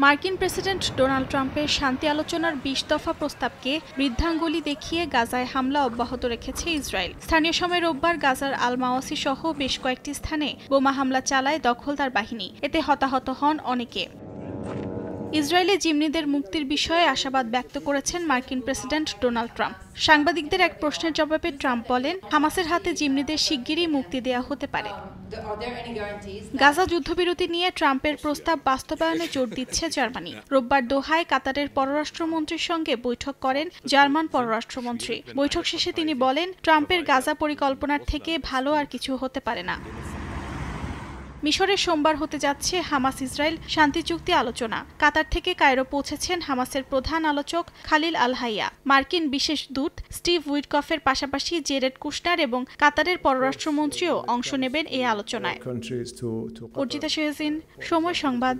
মার্কিন president Donald ট্রাম্পের শান্তি আলোচনার ২০ দফা প্রস্তাবকে বৃদ্ধাঙ্গুলি দেখিয়ে গাজায় হামলা অব্যাহত রেখেছে ইসরায়েল। স্থানীয় সময় রোববার গাজার আল মাওয়াসি সহ বেশ কয়েকটি স্থানে বোমা হামলা চালায় দখলদার বাহিনী। এতে হতাহত হন অনেকে। ইসরায়েলে জিম্মিদের মুক্তির বিষয়ে আশাবাদ ব্যক্ত করেছেন মার্কিন প্রেসিডেন্ট ডোনাল্ড ট্রাম্প। সাংবাদিকদের এক প্রশ্নের জবাবে ট্রাম্প বলেন, হামাসের হাতে জিম্মিদের শিগগিরই মুক্তি দেয়া হতে পারে। গাজা যুদ্ধবিরতি নিয়ে ট্রাম্পের প্রস্তাব বাস্তবায়নে জোর দিচ্ছে জার্মানি। রোববার দোহায় কাতারের পররাষ্ট্রমন্ত্রীর সঙ্গে বৈঠক করেন জার্মান পররাষ্ট্রমন্ত্রী। বৈঠক শেষে তিনি বলেন, ট্রাম্পের গাজা পরিকল্পনার থেকে ভালো আর কিছু হতে পারে না। মিশরে সোমবার হতে যাচ্ছে হামাস ইসরায়েল শান্তি চুক্তি আলোচনা। কাতার থেকে কায়রো পৌঁছেছেন হামাসের প্রধান আলোচক খালিল আল হাইয়া। মার্কিন বিশেষ দূত স্টিভ উইটকফের পাশাপাশি জেরেড কুশনার এবং কাতারের পররাষ্ট্রমন্ত্রীও অংশ নেবেন এই আলোচনায়। অর্জিতা শেহজিন, সময় সংবাদ।